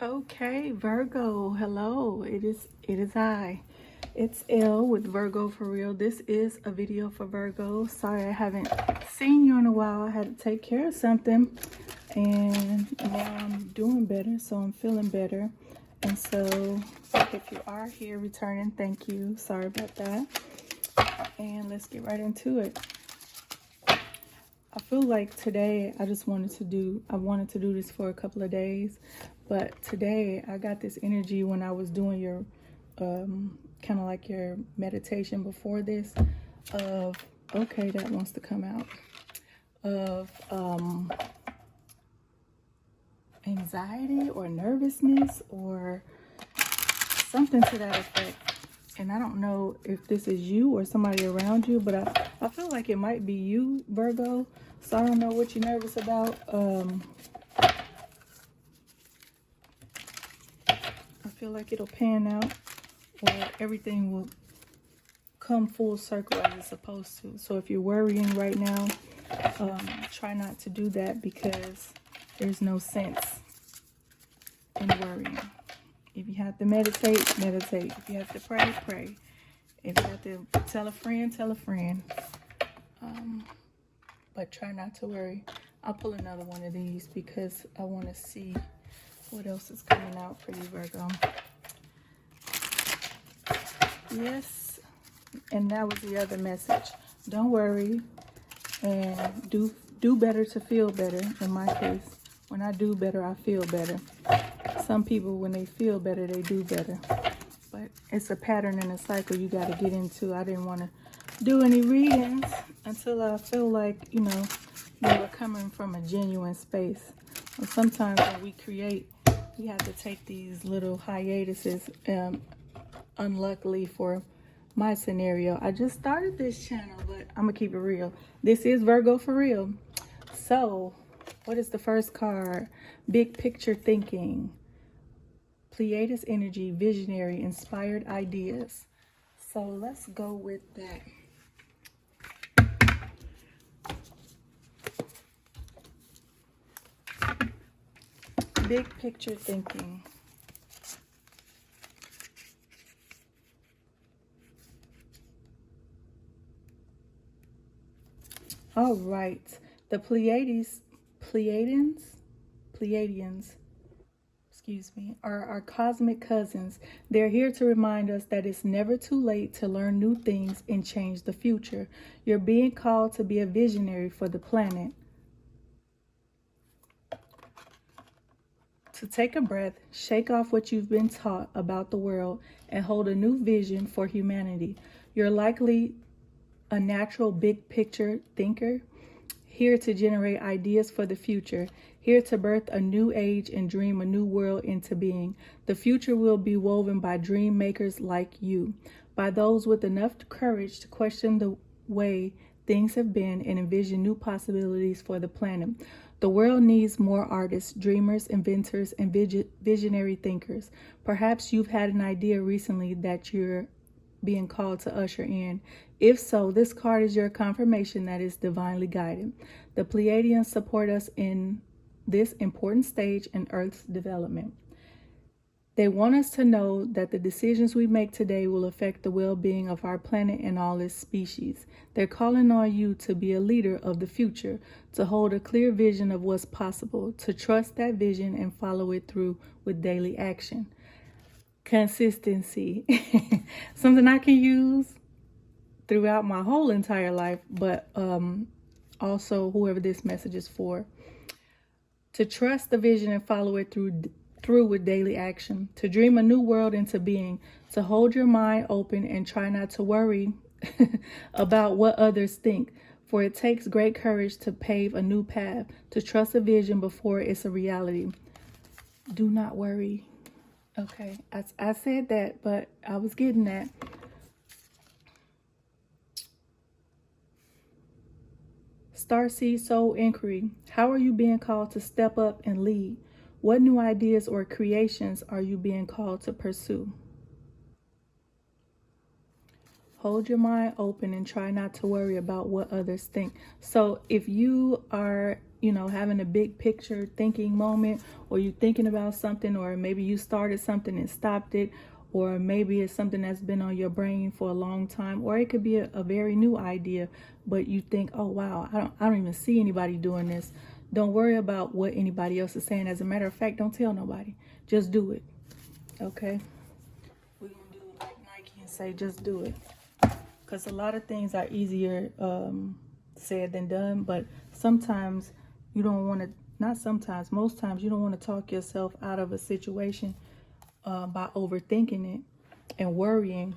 Okay, Virgo, hello. It is I. It's Elle with Virgo for Real. This is a video for Virgo. Sorry I haven't seen you in a while. I had to take care of something and now I'm doing better, so I'm feeling better. And so if you are here returning, thank you. Sorry about that. And let's get right into it. I feel like today I wanted to do this for a couple of days, but today I got this energy when I was doing your kind of like your meditation before this of, okay, that wants to come out, of anxiety or nervousness or something to that effect. And I don't know if this is you or somebody around you, but I feel like it might be you, Virgo. So I don't know what you're nervous about. I feel like it'll pan out, or everything will come full circle as it's supposed to. So if you're worrying right now, try not to do that because there's no sense in worrying. If you have to meditate, meditate. If you have to pray, pray. If you have to tell a friend, tell a friend. But try not to worry. I'll pull another one of these because I want to see what else is coming out for you, Virgo. Yes, and that was the other message. Don't worry, and do better to feel better. In my case, when I do better, I feel better. Some people, when they feel better, they do better. But it's a pattern and a cycle you got to get into. I didn't want to do any readings until I feel like, you know, they were coming from a genuine space. And sometimes when we create, we have to take these little hiatuses. Unluckily for my scenario, I just started this channel, but I'm going to keep it real. This is Virgo for Real. So, what is the first card? Big picture thinking. Pleiades energy, visionary, inspired ideas. So let's go with that. Big picture thinking. All right. The Pleiadians, excuse me, are our cosmic cousins. They're here to remind us that it's never too late to learn new things and change the future. You're being called to be a visionary for the planet. To take a breath, shake off what you've been taught about the world, and hold a new vision for humanity. You're likely a natural big picture thinker, here to generate ideas for the future, here to birth a new age and dream a new world into being. The future will be woven by dream makers like you, by those with enough courage to question the way things have been and envision new possibilities for the planet. The world needs more artists, dreamers, inventors, and visionary thinkers. Perhaps you've had an idea recently that you're being called to usher in. If so, this card is your confirmation that is divinely guided. The Pleiadians support us in this important stage in Earth's development. They want us to know that the decisions we make today will affect the well-being of our planet and all its species. They're calling on you to be a leader of the future, to hold a clear vision of what's possible, to trust that vision and follow it through with daily action. Consistency. Something I can use throughout my whole entire life, but also whoever this message is for. To trust the vision and follow it through with daily action. To dream a new world into being. To hold your mind open and try not to worry about what others think. For it takes great courage to pave a new path. To trust a vision before it's a reality. Do not worry. Okay, I said that, but I was getting that. Starseed Soul Inquiry. How are you being called to step up and lead? What new ideas or creations are you being called to pursue? Hold your mind open and try not to worry about what others think. So if you are having a big picture thinking moment, or you thinking about something, or maybe you started something and stopped it, or maybe it's something that's been on your brain for a long time, or it could be a very new idea, but you think, oh wow, I don't even see anybody doing this. Don't worry about what anybody else is saying. As a matter of fact, don't tell nobody. Just do it. Okay? We're going to do like Nike and say, just do it. Because a lot of things are easier said than done, but sometimes you don't want to, not sometimes, most times you don't want to talk yourself out of a situation by overthinking it and worrying.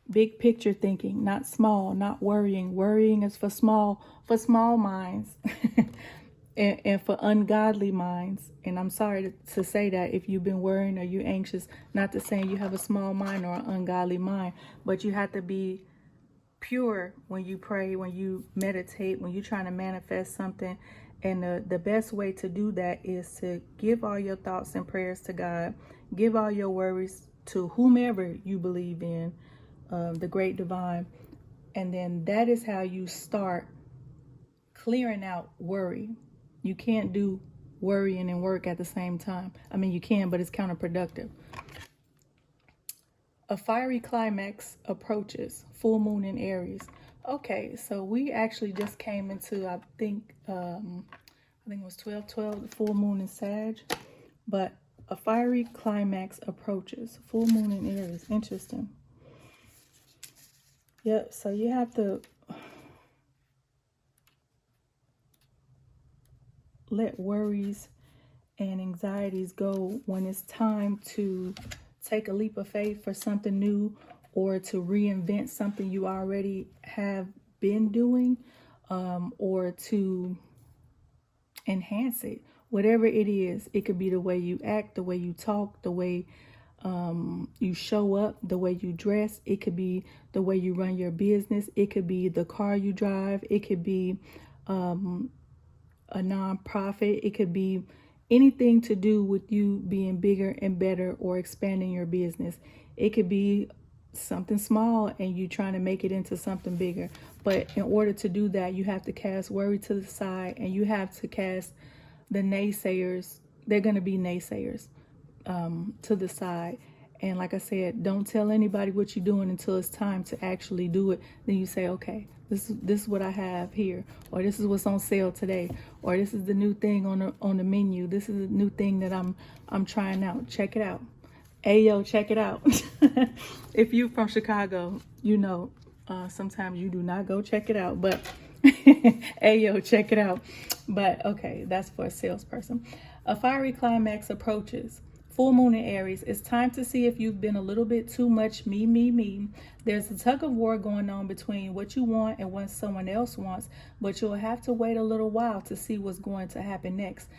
Big picture thinking, not small, not worrying. Worrying is for small minds and for ungodly minds. And I'm sorry to say that if you've been worrying or you're anxious, not to say you have a small mind or an ungodly mind, but you have to be pure when you pray, when you meditate, when you're trying to manifest something. And the best way to do that is to give all your thoughts and prayers to God. Give all your worries to whomever you believe in, the great divine. And then that is how you start clearing out worry. You can't do worrying and work at the same time. I mean, you can, but it's counterproductive. A fiery climax approaches. Full moon in Aries. Okay, so we actually just came into, I think it was 12/12, the full moon in Sag. But a fiery climax approaches. Full moon in Aries. Interesting. Yep, so you have to let worries and anxieties go when it's time to take a leap of faith for something new, or to reinvent something you already have been doing, or to enhance it. Whatever it is, it could be the way you act, the way you talk, the way you show up, the way you dress. It could be the way you run your business. It could be the car you drive. It could be a nonprofit. It could be anything to do with you being bigger and better or expanding your business. It could be something small and you trying to make it into something bigger. But in order to do that, you have to cast worry to the side, and you have to cast the naysayers. They're going to be naysayers to the side. And like I said, don't tell anybody what you're doing until it's time to actually do it. Then you say, okay, this is what I have here, or this is what's on sale today, or this is the new thing on the menu. This is the new thing that I'm trying out. Check it out. Ayo, check it out. If you're from Chicago, sometimes you do not go check it out, but ayo, check it out. But okay, that's for a salesperson. A fiery climax approaches. Full moon in Aries. It's time to see if you've been a little bit too much me. There's a tug of war going on between what you want and what someone else wants, but you'll have to wait a little while to see what's going to happen next.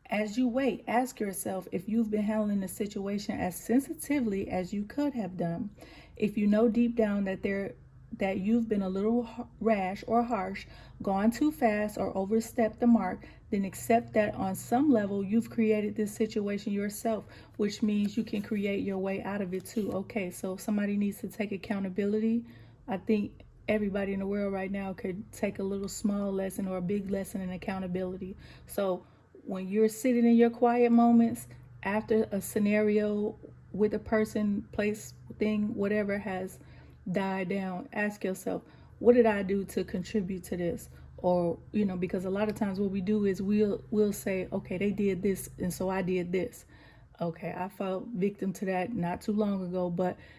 As you wait, ask yourself if you've been handling the situation as sensitively as you could have done. If you know deep down that you've been a little rash or harsh, gone too fast, or overstepped the mark, then accept that on some level you've created this situation yourself, which means you can create your way out of it too. Okay, so if somebody needs to take accountability, I think everybody in the world right now could take a little small lesson or a big lesson in accountability. So when you're sitting in your quiet moments after a scenario with a person, place, thing, whatever has died down, ask yourself, what did I do to contribute to this? Or, because a lot of times what we do is we'll say, okay, they did this, and so I did this. Okay, I fell victim to that not too long ago,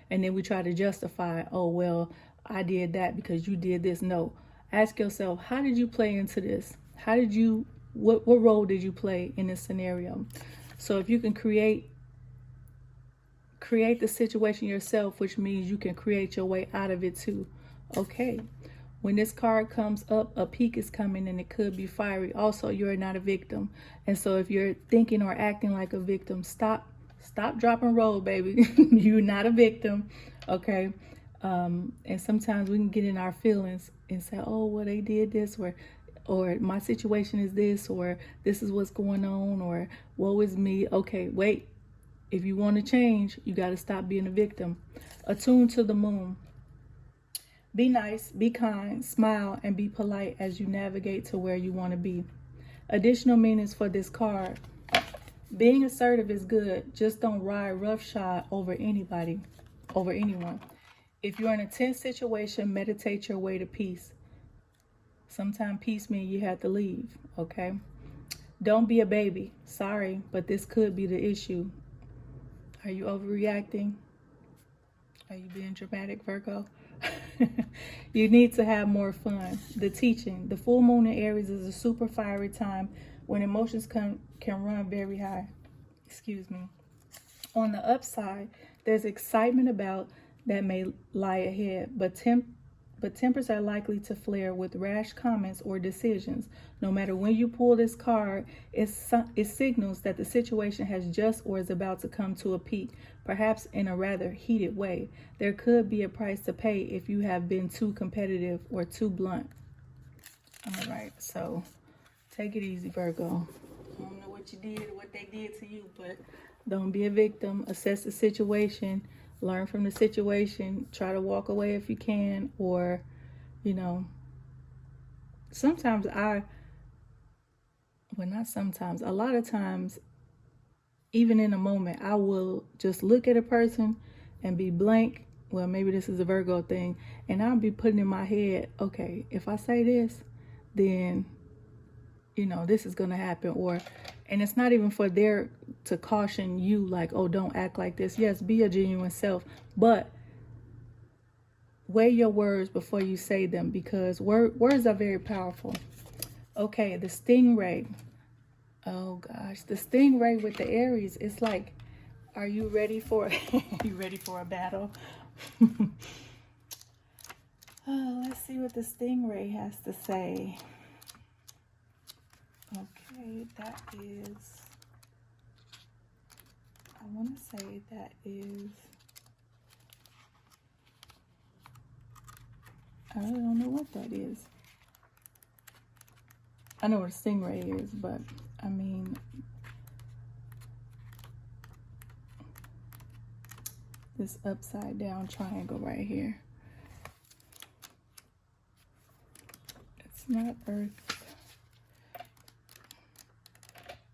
and then we try to justify, oh, well, I did that because you did this. No, ask yourself, how did you play into this? What role did you play in this scenario? So if you can create the situation yourself, which means you can create your way out of it too. Okay. When this card comes up, a peak is coming, and it could be fiery. Also, you're not a victim. And so if you're thinking or acting like a victim, stop, drop, and roll, baby. You're not a victim. Okay. And sometimes we can get in our feelings and say, oh, well, they did this, or my situation is this, or this is what's going on, or woe is me. Okay, wait. If you want to change, you got to stop being a victim. Attune to the moon. Be nice, be kind, smile, and be polite as you navigate to where you want to be. Additional meanings for this card. Being assertive is good. Just don't ride roughshod over anybody, over anyone. If you're in a tense situation, meditate your way to peace. Sometimes peace means you have to leave, okay? Don't be a baby. Sorry, but this could be the issue. Are you overreacting? Are you being dramatic, Virgo? You need to have more fun. The teaching. The full moon in Aries is a super fiery time when emotions can run very high. Excuse me. On the upside, there's excitement about that may lie ahead, but tempers are likely to flare with rash comments or decisions. No matter when you pull this card, it signals that the situation has just or is about to come to a peak, perhaps in a rather heated way. There could be a price to pay if you have been too competitive or too blunt. All right, so take it easy, Virgo. I don't know what you did or what they did to you, but don't be a victim. Assess the situation. Learn from the situation. Try to walk away if you can. Or, you know, sometimes a lot of times, even in a moment, I will just look at a person and be blank. Well, maybe this is a Virgo thing. And I'll be putting in my head, okay, if I say this, then, you know, this is going to happen. And it's not even for to caution you, like, oh, don't act like this. Yes, be a genuine self, but weigh your words before you say them, because words are very powerful. Okay, the stingray. Oh gosh, the stingray with the Aries. It's like, are you ready for a battle? Oh, let's see what the stingray has to say. Okay, that is, I want to say that is, I really don't know what that is. I know what a stingray is, but I mean, this upside down triangle right here. It's not Earth.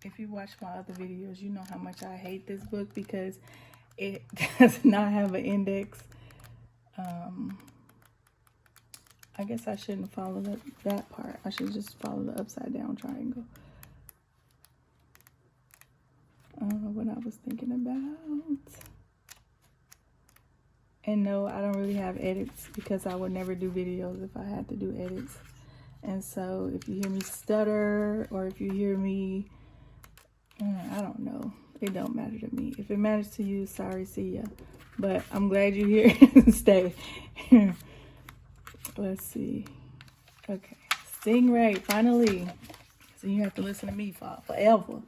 If you watch my other videos, you know how much I hate this book because it does not have an index. I guess I shouldn't follow that part. I should just follow the upside down triangle. I don't know what I was thinking about. And no, I don't really have edits because I would never do videos if I had to do edits. And so if you hear me stutter or if you hear me, I don't know. It don't matter to me. If it matters to you, sorry, see ya. But I'm glad you're here. Stay. Let's see. Okay. Stingray, finally. So you have to listen to me for forever.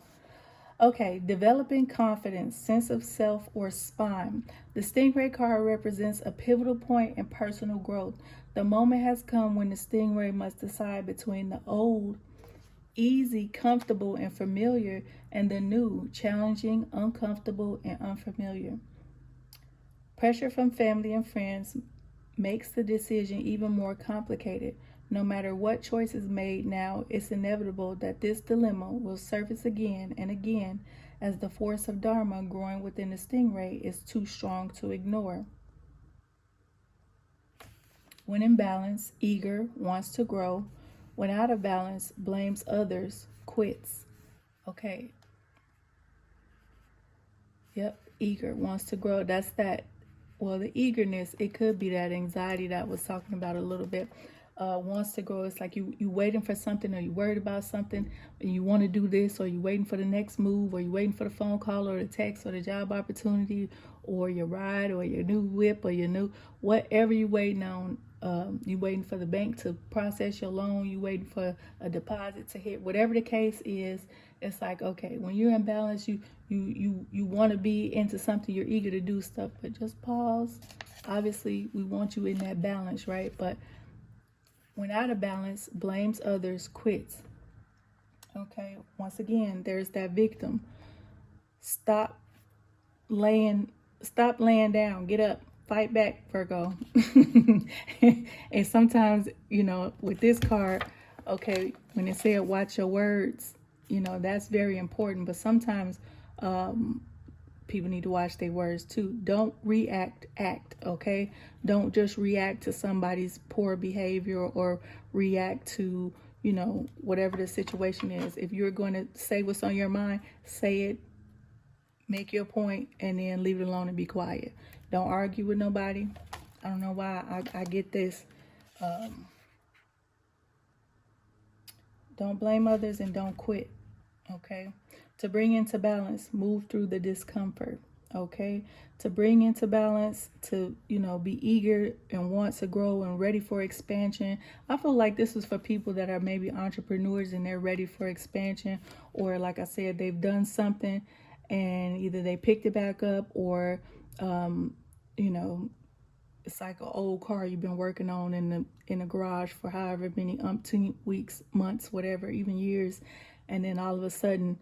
Okay. Developing confidence, sense of self, or spine. The Stingray card represents a pivotal point in personal growth. The moment has come when the Stingray must decide between the old, easy, comfortable, and familiar, and the new, challenging, uncomfortable, and unfamiliar. Pressure from family and friends makes the decision even more complicated. No matter what choice is made now, it's inevitable that this dilemma will surface again and again as the force of Dharma growing within the Stingray is too strong to ignore. When in balance, eager, wants to grow. When out of balance, blames others, quits. Okay. Yep, eager, wants to grow. That's that. Well, the eagerness, it could be that anxiety that I was talking about a little bit. Wants to grow. It's like you waiting for something, or you worried about something, and you want to do this, or you waiting for the next move, or you waiting for the phone call, or the text, or the job opportunity, or your ride, or your new whip, or your new, whatever you waiting on. You waiting for the bank to process your loan. You waiting for a deposit to hit. Whatever the case is, it's like, okay, when you're in balance, you want to be into something. You're eager to do stuff, but just pause. Obviously, we want you in that balance, right? But when out of balance, blames others, quits. Okay. Once again, there's that victim. Stop laying down. Get up. Fight back, Virgo. And sometimes, you know, with this card, okay, when it said watch your words, You know, that's very important. But sometimes people need to watch their words too. Don't react, act, okay? Don't just react to somebody's poor behavior or react to, you know, whatever the situation is. If you're going to say what's on your mind, say it, make your point, and then leave it alone and be quiet. Don't argue with nobody. I don't know why I get this. Don't blame others and don't quit, okay? To bring into balance, move through the discomfort, okay? To bring into balance, to, you know, be eager and want to grow and ready for expansion. I feel like this is for people that are maybe entrepreneurs and they're ready for expansion, or like I said, they've done something and either they picked it back up or, you know, it's like an old car you've been working on in the garage for however many weeks, months, whatever, even years, and then all of a sudden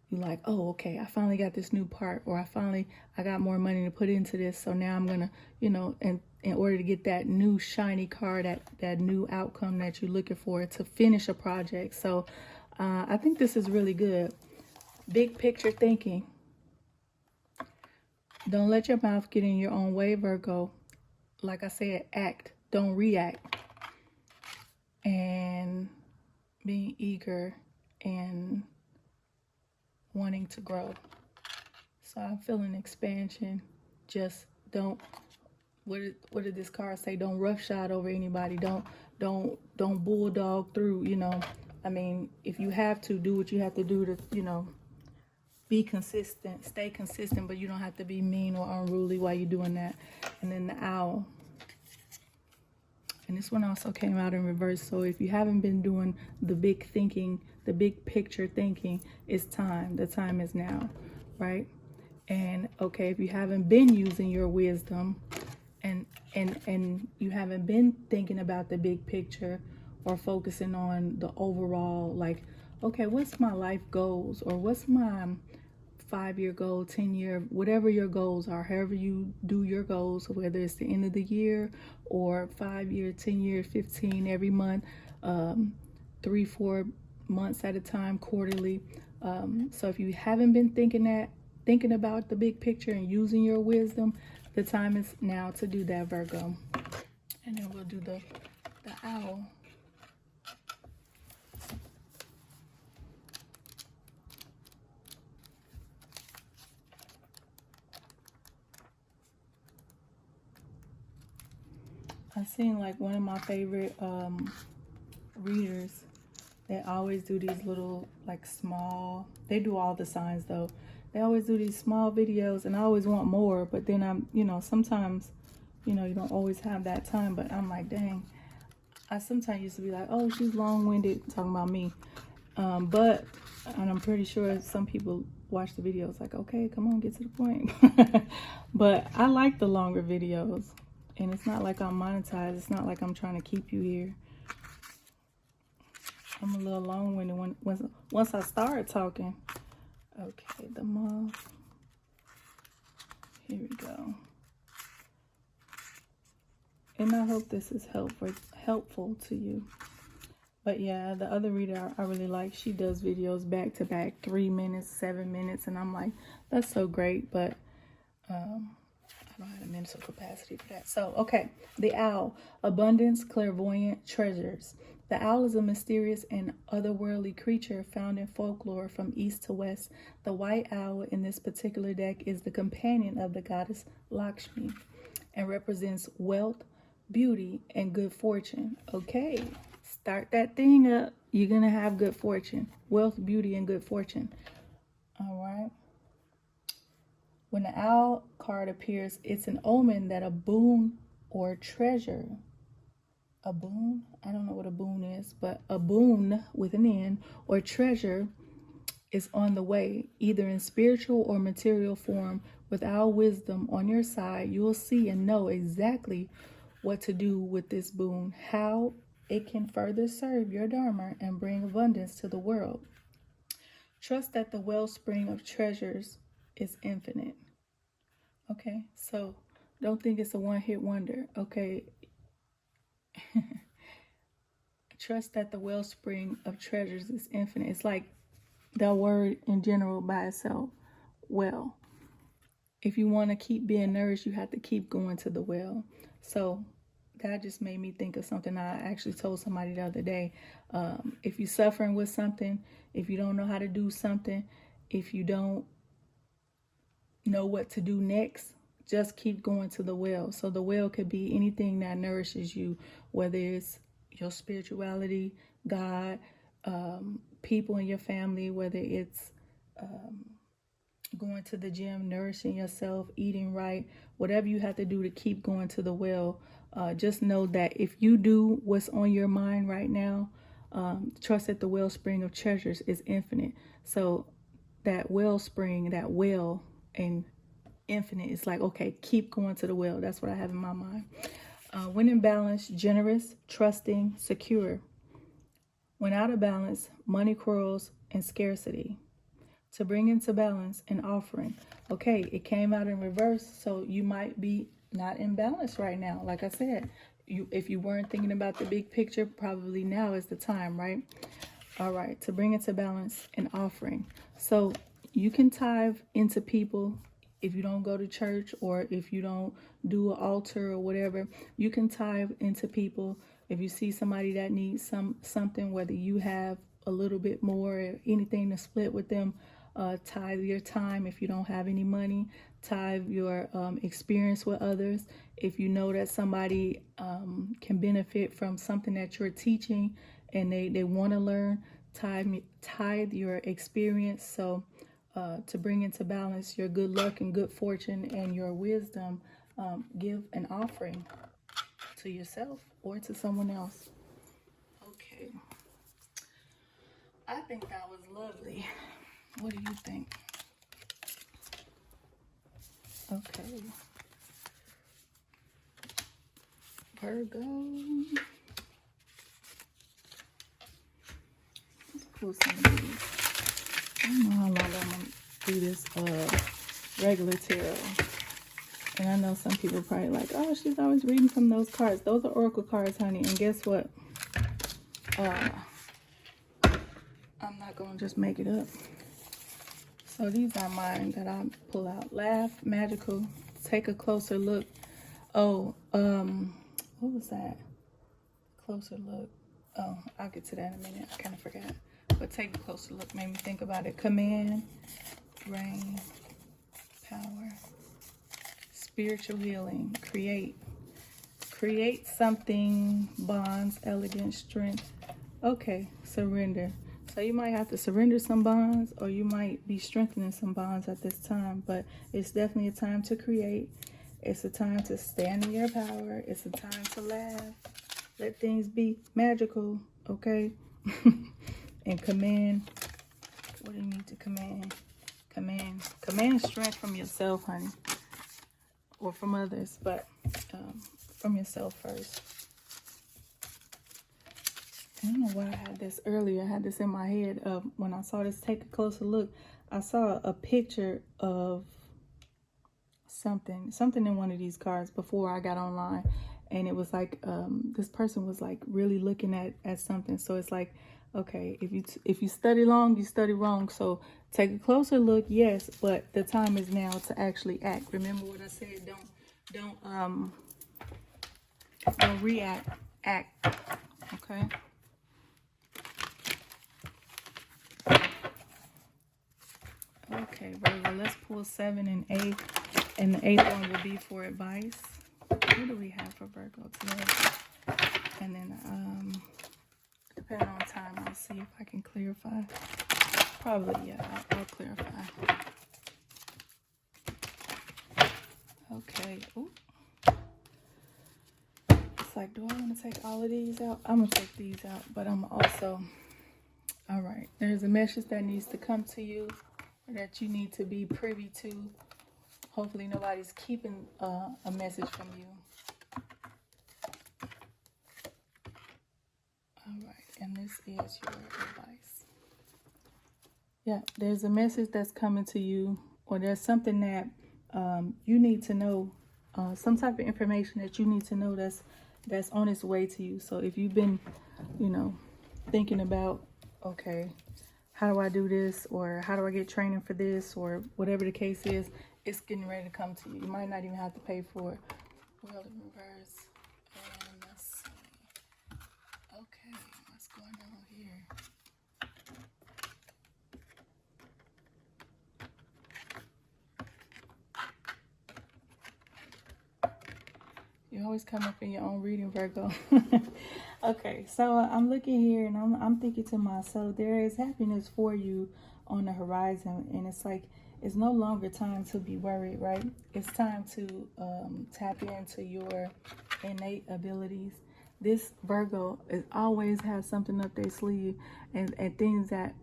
you're like, oh, okay, I finally got this new part, or I got more money to put into this, so now I'm gonna, you know, and in order to get that new shiny car, that new outcome that you're looking for to finish a project. So I think this is really good. Big picture thinking. Don't let your mouth get in your own way, Virgo. Like I said, act, don't react. And being eager and wanting to grow. So I'm feeling expansion. Just don't, what did this card say? Don't roughshod over anybody. Don't bulldog through, you know. I mean, if you have to, do what you have to do to, you know, be consistent, stay consistent, but you don't have to be mean or unruly while you're doing that. And then the owl. And this one also came out in reverse. So if you haven't been doing the big thinking, the big picture thinking, it's time. The time is now, right? And okay, if you haven't been using your wisdom and you haven't been thinking about the big picture or focusing on the overall, like, okay, what's my life goals, or what's my 5-year goal, 10-year, whatever your goals are, however you do your goals, whether it's the end of the year or 5-year, 10-year, 15 every month, 3-4 months at a time, quarterly. So if you haven't been thinking about the big picture and using your wisdom, the time is now to do that, Virgo. And then we'll do the owl. I've seen like one of my favorite readers, they always do these little like small, they do all the signs though. They always do these small videos and I always want more, but then I'm, you know, sometimes, you know, you don't always have that time, but I'm like, dang, I sometimes used to be like, oh, she's long-winded talking about me. And I'm pretty sure some people watch the videos like, okay, come on, get to the point. But I like the longer videos. And it's not like I'm monetized. It's not like I'm trying to keep you here. I'm a little long-winded once I start talking. Okay, the moth. Here we go. And I hope this is helpful to you. But yeah, the other reader I really like, she does videos back to back, 3 minutes, 7 minutes. And I'm like, that's so great. But I don't have the mental capacity for that. So, okay, the owl, abundance, clairvoyant, treasures. The owl is a mysterious and otherworldly creature found in folklore from east to west. The white owl in this particular deck is the companion of the goddess Lakshmi and represents wealth, beauty, and good fortune. Okay, start that thing up. You're going to have good fortune, wealth, beauty, and good fortune. All right. When the owl card appears, it's an omen that a boon or treasure, a boon, I don't know what a boon is, but a boon with an N or treasure is on the way, either in spiritual or material form. With our wisdom on your side, you will see and know exactly what to do with this boon, how it can further serve your Dharma and bring abundance to the world. Trust that the wellspring of treasures is infinite. Okay, so don't think it's a one-hit wonder. Okay, trust that the wellspring of treasures is infinite. It's like that word in general by itself, well. If you want to keep being nourished, you have to keep going to the well. So that just made me think of something I actually told somebody the other day. If you're suffering with something, if you don't know how to do something, if you don't know what to do next, just keep going to the well. So the well could be anything that nourishes you, whether it's your spirituality, God, people in your family, whether it's going to the gym, nourishing yourself, eating right, whatever you have to do to keep going to the well. Just know that if you do what's on your mind right now, trust that the wellspring of treasures is infinite. So that wellspring, that well and infinite is like, okay, keep going to the well. That's what I have in my mind. When in balance, generous, trusting, secure. When out of balance, money quarrels and scarcity. To bring into balance, an offering. Okay, it came out in reverse, so you might be not in balance right now. Like I said, if you weren't thinking about the big picture, probably now is the time, right? All right, to bring into balance, an offering. So you can tithe into people. If you don't go to church, or if you don't do an altar or whatever, you can tithe into people. If you see somebody that needs something, whether you have a little bit more or anything to split with them, tithe your time. If you don't have any money, tithe your experience with others. If you know that somebody can benefit from something that you're teaching and they want to learn, tithe your experience. So to bring into balance your good luck and good fortune and your wisdom, give an offering to yourself or to someone else. Okay. I think that was lovely. What do you think? Okay. Virgo. Let's pull some of these. I don't know how long I'm going to do this regular tarot. And I know some people are probably like, oh, she's always reading from those cards. Those are oracle cards, honey. And guess what? I'm not going to just make it up. So these are mine that I pull out. Laugh, magical, take a closer look. Oh, what was that? Closer look. Oh, I'll get to that in a minute. I kind of forgot. But take a closer look made me think about it. Command, rain, power, spiritual healing, create something, bonds, elegance, strength. Okay, surrender. So you might have to surrender some bonds, or you might be strengthening some bonds at this time, but it's definitely a time to create. It's a time to stand in your power. It's a time to laugh. Let things be magical, okay? And command. What do you need to command? Command strength from yourself, honey, or from others, but from yourself first. I don't know why I had this earlier. I had this in my head when I saw this. Take a closer look. I saw a picture of something in one of these cards before I got online, and it was like this person was like really looking at something. So it's like, okay, if you study long, you study wrong. So take a closer look, yes, but the time is now to actually act. Remember what I said? Don't react. Act. Okay. Okay, Virgo, let's pull 7 and 8. And the 8th one will be for advice. What do we have for Virgo today? And then, depending on time, I'll see if I can clarify. Probably, yeah, I'll clarify. Okay. Ooh. It's like, do I want to take all of these out? I'm going to take these out, but I'm also... All right. There's a message that needs to come to you, or that you need to be privy to. Hopefully nobody's keeping a message from you. All right, and this is your advice. Yeah, there's a message that's coming to you, or there's something that you need to know, some type of information that you need to know that's on its way to you. So if you've been, thinking about, okay, how do I do this, or how do I get training for this, or whatever the case is, it's getting ready to come to you. You might not even have to pay for it. World in reverse. And let's see. Okay, what's going on here? You always come up in your own reading, Virgo. Okay, so I'm looking here and I'm thinking to myself, there is happiness for you on the horizon, and it's like it's no longer time to be worried, right? It's time to tap into your innate abilities. This Virgo is always has something up their sleeve, and things that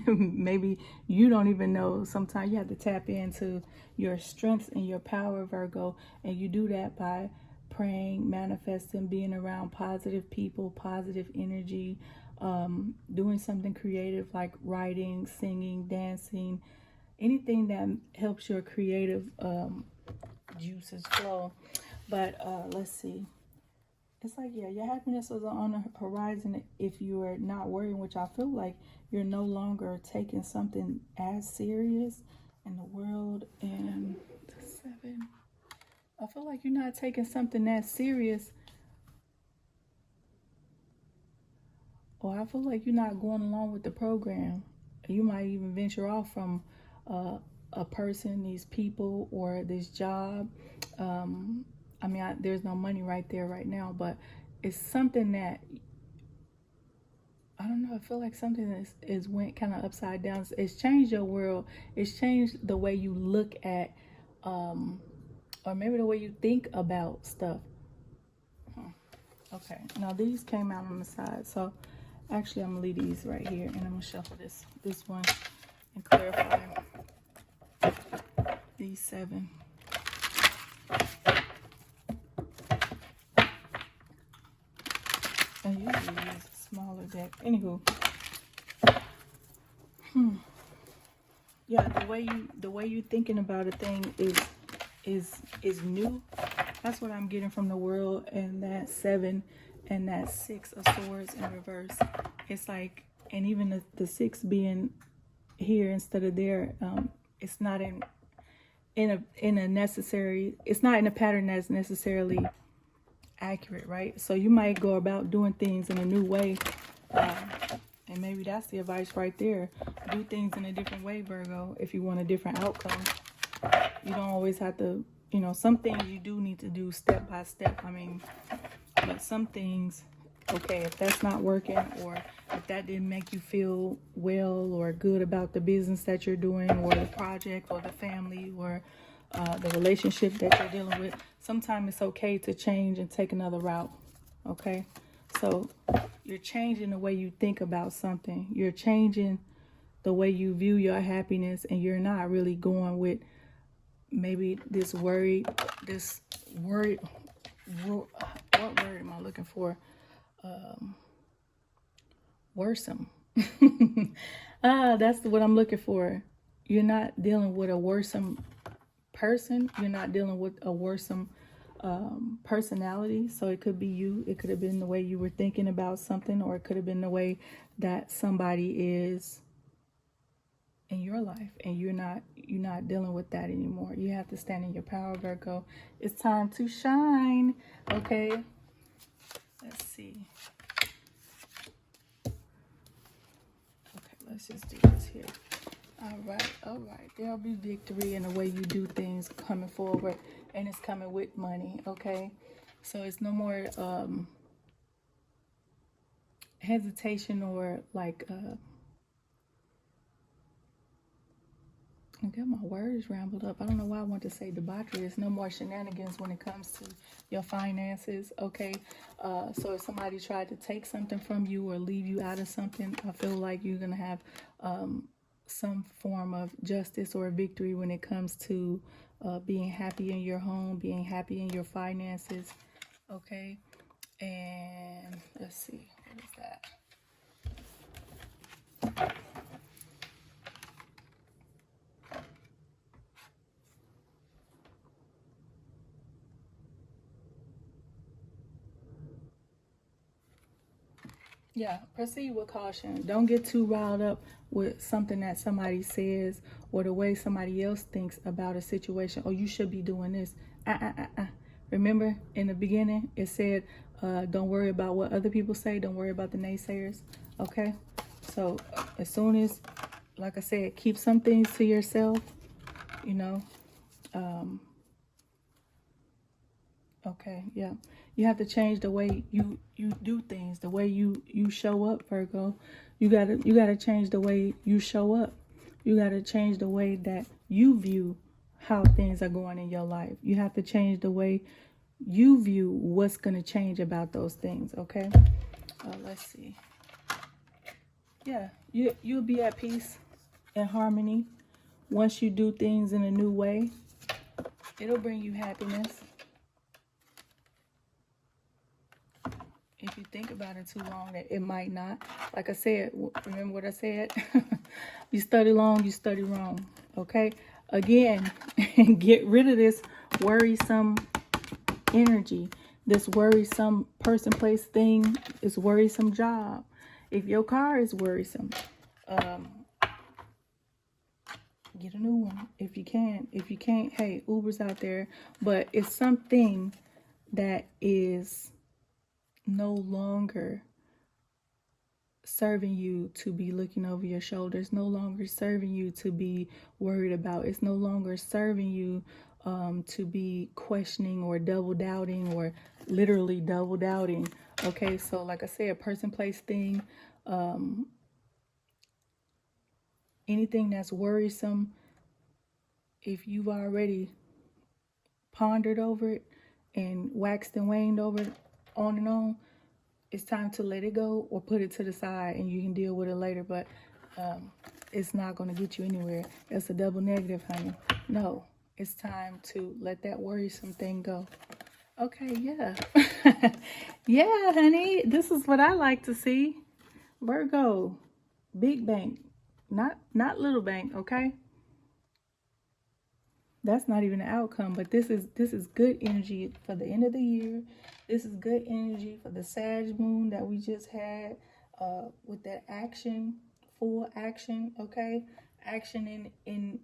maybe you don't even know. Sometimes you have to tap into your strengths and your power, Virgo, and you do that by praying, manifesting, being around positive people, positive energy, doing something creative like writing, singing, dancing, anything that helps your creative juices flow. But let's see. It's like, yeah, your happiness is on the horizon if you are not worrying, which I feel like you're no longer taking something as serious in the world. And the 7. I feel like you're not taking something that serious, or I feel like you're not going along with the program. You might even venture off from a person, these people, or this job. I mean, there's no money right there right now, but it's something that, I don't know, I feel like something is went kind of upside down. It's changed your world. It's changed the way you look at, or maybe the way you think about stuff. Okay, now these came out on the side, so actually I'm gonna leave these right here, and I'm gonna shuffle this one and clarify these 7. I usually use a smaller deck. Anywho, yeah, the way you thinking about a thing is new. That's what I'm getting from the world, and that 7 and that 6 of swords in reverse. It's like, and even the 6 being here instead of there, it's not in a necessary, it's not in a pattern that's necessarily accurate, right? So you might go about doing things in a new way, and maybe that's the advice right there. Do things in a different way, Virgo, if you want a different outcome. You don't always have to, some things you do need to do step by step. I mean, but some things, okay, if that's not working, or if that didn't make you feel well or good about the business that you're doing, or the project, or the family, or the relationship that you're dealing with, sometimes it's okay to change and take another route. Okay, so you're changing the way you think about something. You're changing the way you view your happiness, and you're not really going with maybe this worry, what word am I looking for? Worrisome. That's what I'm looking for. You're not dealing with a worrisome person. You're not dealing with a worrisome personality. So it could be you. It could have been the way you were thinking about something, or it could have been the way that somebody is in your life, and you're not dealing with that anymore. You have to stand in your power, Virgo. It's time to shine. Okay, let's see. Okay, let's just do this here. All right. There'll be victory in the way you do things coming forward, and it's coming with money. Okay, so it's no more hesitation, or like I got my words rambled up. I don't know why I want to say debauchery. There's no more shenanigans when it comes to your finances, okay? So if somebody tried to take something from you or leave you out of something, I feel like you're going to have some form of justice or victory when it comes to being happy in your home, being happy in your finances, okay? And let's see, what is that? Yeah, proceed with caution. Don't get too riled up with something that somebody says or the way somebody else thinks about a situation. Oh, you should be doing this. Remember in the beginning, it said, don't worry about what other people say. Don't worry about the naysayers. Okay? So as soon as, like I said, keep some things to yourself, you know. Okay, yeah. You have to change the way you do things, the way you show up, Virgo. You gotta change the way you show up. You gotta change the way that you view how things are going in your life. You have to change the way you view what's gonna change about those things. Okay. Let's see. Yeah, you'll be at peace and harmony once you do things in a new way. It'll bring you happiness. If you think about it too long, that it might not. Like I said, remember what I said? You study long, you study wrong. Okay? Again, get rid of this worrisome energy. This worrisome person, place, thing. This worrisome job. If your car is worrisome, get a new one if you can. If you can't, hey, Uber's out there. But it's something that is no longer serving you to be looking over your shoulder. It's no longer serving you to be worried about. It's no longer serving you to be questioning or double doubting or literally double doubting. Okay, so like I said, person, place, thing, anything that's worrisome, if you've already pondered over it and waxed and waned over it on and on, it's time to let it go or put it to the side and you can deal with it later. But it's not going to get you anywhere. That's a double negative, honey. No, it's time to let that worrisome thing go. Okay, yeah. Yeah, honey, this is what I like to see. Virgo, big bank, not little bank, okay? That's not even the outcome, but this is good energy for the end of the year. This is good energy for the Sag moon that we just had with that action, full action, okay? Action in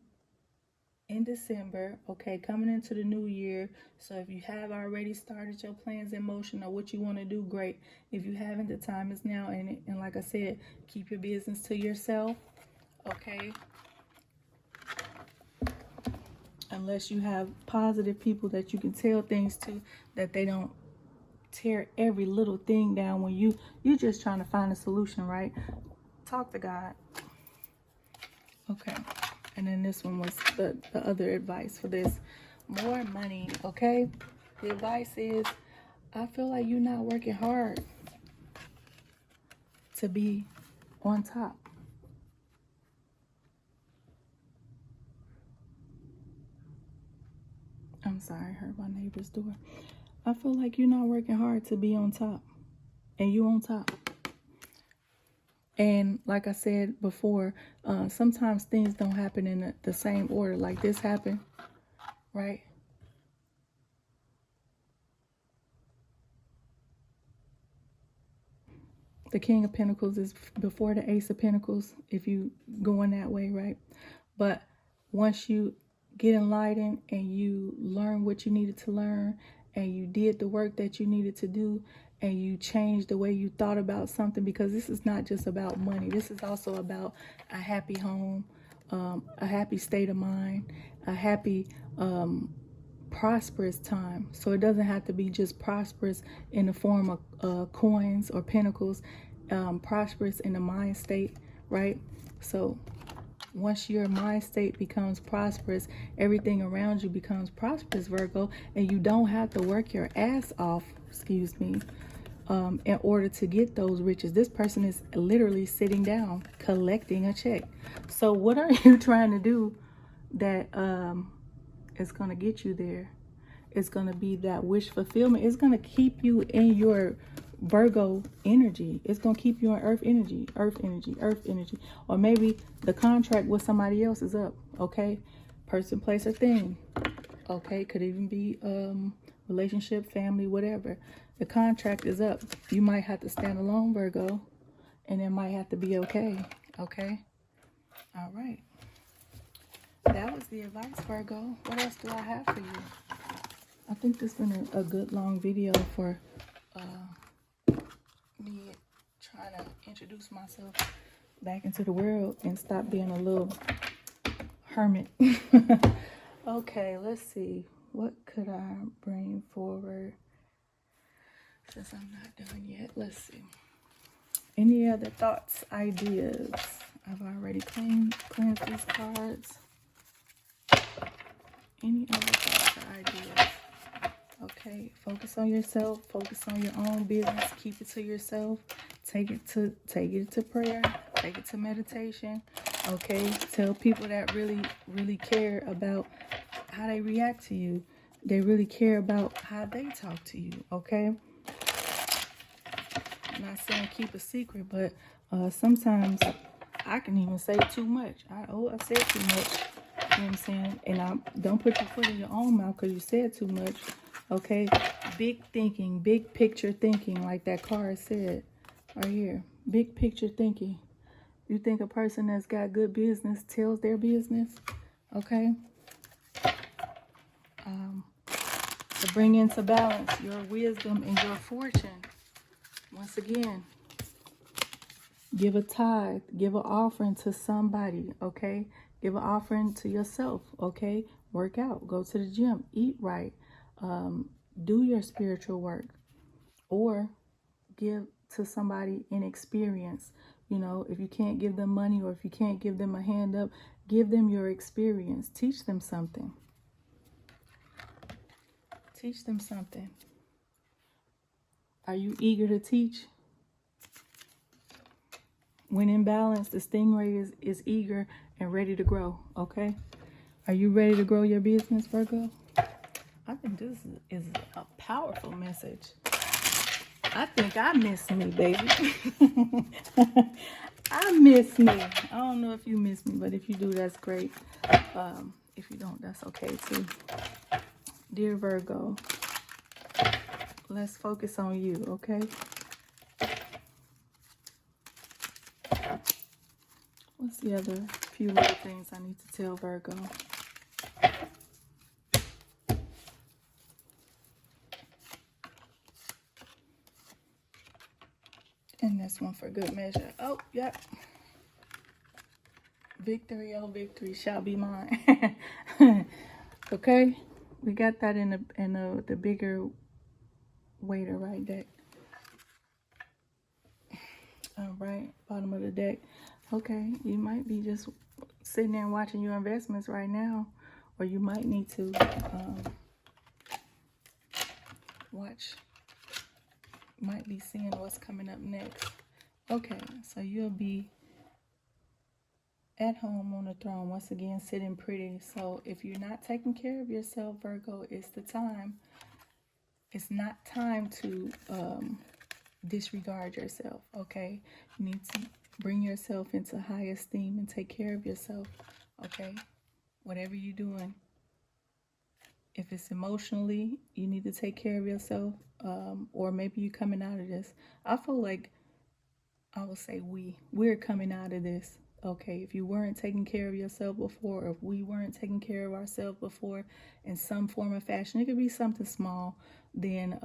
December, okay, coming into the new year. So if you have already started your plans in motion or what you want to do, great. If you haven't, the time is now. And like I said, keep your business to yourself, okay? Unless you have positive people that you can tell things to, that they don't tear every little thing down when you're just trying to find a solution, right? Talk to God. Okay. And then this one was the other advice for this. More money, okay? The advice is, I feel like you're not working hard to be on top. I'm sorry, I heard my neighbor's door. I feel like you're not working hard to be on top. And you on top. And like I said before, sometimes things don't happen in the same order. Like this happened, right? The King of Pentacles is before the Ace of Pentacles, if you going that way, right? But once you get enlightened and you learn what you needed to learn and you did the work that you needed to do and you changed the way you thought about something, because this is not just about money. This is also about a happy home, a happy state of mind, a happy prosperous time. So it doesn't have to be just prosperous in the form of coins or pentacles, prosperous in the mind state, right? So once your mind state becomes prosperous, everything around you becomes prosperous, Virgo, and you don't have to work your ass off, in order to get those riches. This person is literally sitting down collecting a check. So what are you trying to do that is going to get you there? It's going to be that wish fulfillment. It's going to keep you in your Virgo energy. It's going to keep you in earth energy, earth energy, earth energy. Or maybe the contract with somebody else is up, okay? Person, place, or thing, okay? Could even be relationship, family, whatever. The contract is up. You might have to stand alone, Virgo. and it might have to be okay. Okay? All right. That was the advice, Virgo. What else do I have for you? I think this has been a good long video for me trying to introduce myself back into the world and stop being a little hermit. Okay, let's see. What could I bring forward since I'm not done yet? Let's see. Any other thoughts, ideas? I've already cleansed these cards. Any other thoughts or ideas? Okay, focus on yourself. Focus on your own business. Keep it to yourself. Take it to prayer. Take it to meditation. Okay, tell people that really care about how they react to you. They really care about how they talk to you. Okay. I'm not saying keep a secret, but sometimes I can even say too much. I said too much. You know what I'm saying? And don't put your foot in your own mouth because you said too much. Okay? Big thinking, big picture thinking, like that card said right here. Big picture thinking. You think a person that's got good business tells their business? Okay? To bring into balance your wisdom and your fortune. Once again, give a tithe, give an offering to somebody, okay? Give an offering to yourself, okay? Work out, go to the gym, eat right, do your spiritual work, or give to somebody an experience. You know, if you can't give them money or if you can't give them a hand up, give them your experience. Teach them something. Teach them something. Are you eager to teach? When in balance, the stingray is eager and ready to grow, okay? Are you ready to grow your business, Virgo? I think this is a powerful message. I think I miss me, baby. I miss me. I don't know if you miss me, but if you do, that's great. If you don't, that's okay too. Dear Virgo, let's focus on you, okay? What's the other few little things I need to tell Virgo? And this one for good measure. Oh, yep. Victory, oh victory shall be mine. Okay, we got that in the bigger waiter right deck. All right, bottom of the deck. Okay, you might be just sitting there and watching your investments right now, or you might need to watch. Might be seeing what's coming up next. Okay, so you'll be at home on the throne once again, sitting pretty. So if you're not taking care of yourself, Virgo, it's the time. It's not time to disregard yourself. Okay, you need to bring yourself into high esteem and take care of yourself. Okay, whatever you're doing. If it's emotionally, you need to take care of yourself, or maybe you're coming out of this. I feel like I would say we're coming out of this. Okay, if you weren't taking care of yourself before, or if we weren't taking care of ourselves before in some form or fashion, it could be something small, then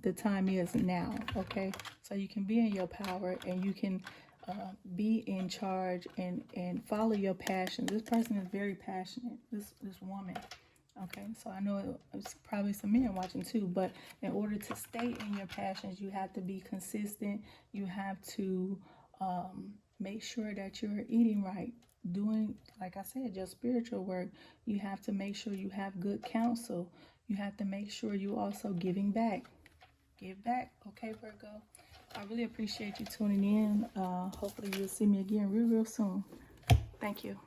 the time is now. Okay, so you can be in your power and you can be in charge and follow your passion. This person is very passionate, this woman. Okay, so I know it's probably some men watching too, but in order to stay in your passions, you have to be consistent. You have to make sure that you're eating right, doing, like I said, your spiritual work. You have to make sure you have good counsel. You have to make sure you also giving back. Give back, okay, Virgo? I really appreciate you tuning in. Hopefully you'll see me again real soon. Thank you.